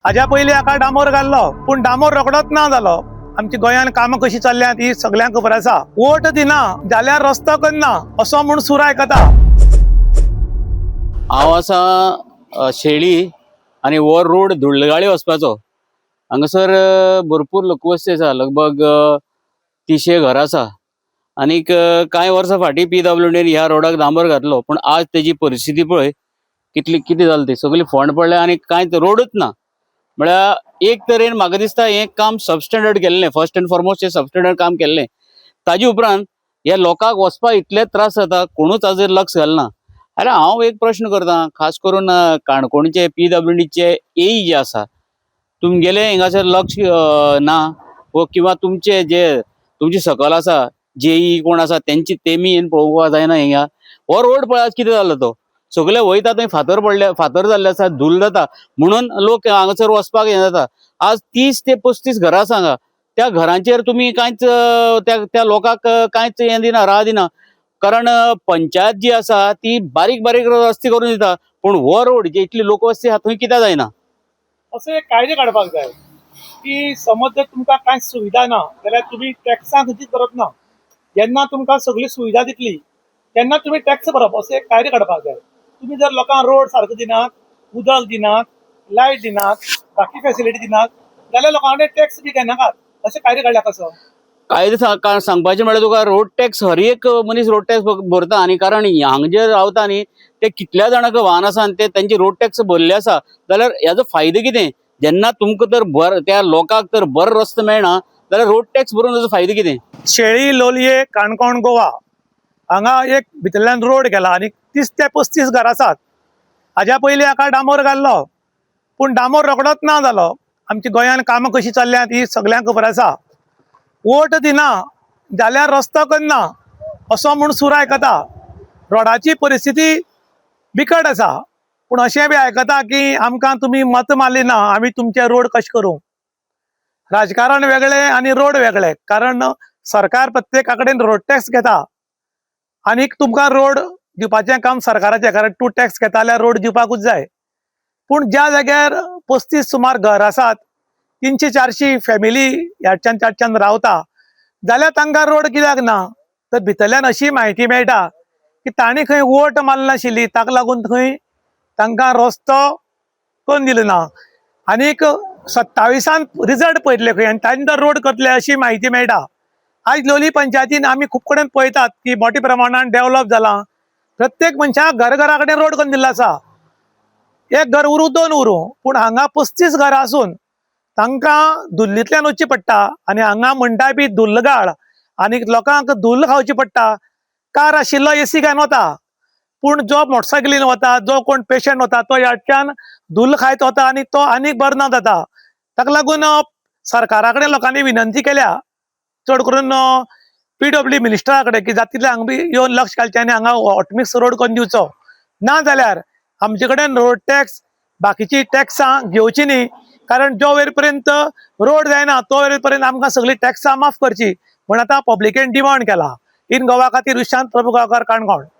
हाज्या पयलीं हाका डांबोर घाल्लो पूण डांबोर रोखडोच ना जालो। आमची गोंयान कामां कशी चल्ल्यात ही सगळ्यांक खबर आसा। वोट दिना जाल्यार रस्तो करना असो म्हूण सूर आयकता। हांव आसा शेळी आनी वो रोड धुळ्ळेगाळी वचपाचो। हांगासर भरपूर लोकवस्ती आसा, लगभग 300 घरां आसा। आनीक कांय वर्सां फाटीं PWDन ह्या रोडाक डांबर घातलो, पूण आज तेजी परिस्थिती पळय कितें जालें ती। सगळी फोंड पडल्या आनी कांयच रोडूच ना। म्हळ्यार एक तरेन म्हाका दिसता हें काम सबस्टँडर्ड केल्लें, फर्स्ट एंड फॉरमोस्ट हें सबस्टँडर्ड काम केल्लें। ताजे उपरांत ह्या लोकांक वचपाक इतले त्रास जाता, कोणूच हाजेर लक्ष घालना। अरे हांव एक प्रश्न करतां, खास करून काणकोणचे PWDचे AE जे आसा, तुमगेले हिंगासर लक्ष ना, वो किंवा तुमची सकल आसा JE कोण आसा तेमी येवन पळोवपाक जायना हिंगा। हो रोड पळय आज कितें जालो तो, सगळे वयता थंय फातर जाल्ले आसा, धूल जाता म्हणून लोक हांगासर वचपाक हें जाता। आज 30 ते 35 घरां आसा हांगा, त्या घरांचेर तुमी कांयच त्या लोकांक कांयच हें दिना, राह दिना। कारण पंचायत जी आसा ती बारीक बारीक रस्ते करून दिता, पूण हो रोड जे इतली लोकवस्ती आहा थंय कित्याक जायना? असो एक कायदो काडपाक जाय की समज जर तुमकां कांय सुविधा ना जाल्यार तुमी टॅक्सां खंयचीच भरप ना। जेन्ना तुमकां सगळी सुविधा दितली तेन्ना तुमी टॅक्स भरप, असो एक कायदो काडपाक जाय। तुमी जर लोकांक रोड सारको दिनात, उदक दिनात, लायट दिनात, बाकी फॅसिलिटी दिनात जाल्यार लोकां कडेन टॅक्स बी घेनाकात। अशें कायदो काडल्यार कसो? कायदो सांगपाचें म्हळ्यार तुका रोड टॅक्स हर एक मनीस रोड टॅक्स भरता। आनी कारण हांगा जे रावता न्ही ते कितल्या जाणांक वाहन आसा आनी ते तांचे रोड टॅक्स भरले आसा, जाल्यार हेजो फायदो कितें? जेन्ना तुमकां तर त्या लोकांक तर बरो रस्तो मेळना जाल्यार रोड टॅक्स भरून ताजो फायदो कितें? शेळी, लोलये, काणकोण, गोवा हांगा एक भितरल्यान रोड गेला आनी 30 ते 35 घरां आसात। हाज्या पयलीं हाका डांबोर घाल्लो पूण डांबोर रोखडोच ना जालो। आमची गोंयान कामां कशी चल्ल्यात ही सगळ्यांक खबर आसा। वोट दिना जाल्यार रस्तो करना असो म्हूण सूर आयकता। रोडाची परिस्थिती बिकट आसा, पूण अशें बी आयकता की आमकां तुमी मत मारली ना आमी तुमचे रोड कशे करूं। राजकारण वेगळें आनी रोड वेगळे, कारण सरकार प्रत्येका कडेन रोड टॅक्स घेता आनीक तुमकां रोड दिवपाचें काम सरकाराचें, कारण तूं टॅक्स घेता जाल्यार रोड दिवपाकूच जाय। पूण ज्या जाग्यार 35 सुमार घर आसात, 300-400 फॅमिली ह्याच्यान त्याच्यान रावता, जाल्यार तांकां रोड कित्याक ना? तर भितरल्यान अशी म्हायती मेळटा की तांणी खंय वोट मारली नाशिल्ली, ताका लागून थंय तांकां रस्तो करून दिलो ना। आनीक 27 रिजल्ट पळयतले खंय आनी तांणी तो रोड करतले अशी म्हायती मेळटा। आज लोलये पंचायतीन आमी खूब कडेन पळयतात की मोठ्या प्रमाणान डेव्हलप जाला। प्रत्येक मनशाक घरा कडेन रोड करून दिल्लो आसा। एक घर उरूं 2 उरूं, पूण हांगा 35 घरां आसून तांकां धुल्लींतल्यान वचचें पडटा आनी हांगा म्हणटा बी धुल्लगाळ आनीक लोकांक धुल्ल खावची पडटा। कार आशिल्लो AC घेवन वता, पूण जो मोटरसायकलीन वता, जो कोण पेशंट वता तो ह्याच्यान धुल्ल खायत वता आनी तो आनीक बरो ना जाता। ताका लागून सरकारा कडेन लोकांनी विनंती केल्या, चड करून PWD मिनिस्टरा कडेन, की जाता तितलें हांगा बी येवन लक्ष घालचें आनी हांगा हॉटमिक्स रोड करून दिवचो। ना जाल्यार आमचे कडेन रोड टॅक्स बाकीची टॅक्सां घेवची न्ही, कारण जो वेळ पर्यंत रोड जायना तो वेळ पर्यंत आमकां सगळी टॅक्सां माफ करची म्हूण आतां पब्लिकेन डिमांड केला। इन गोवा खातीर विशांत प्रभू गांवकार, काणकोण।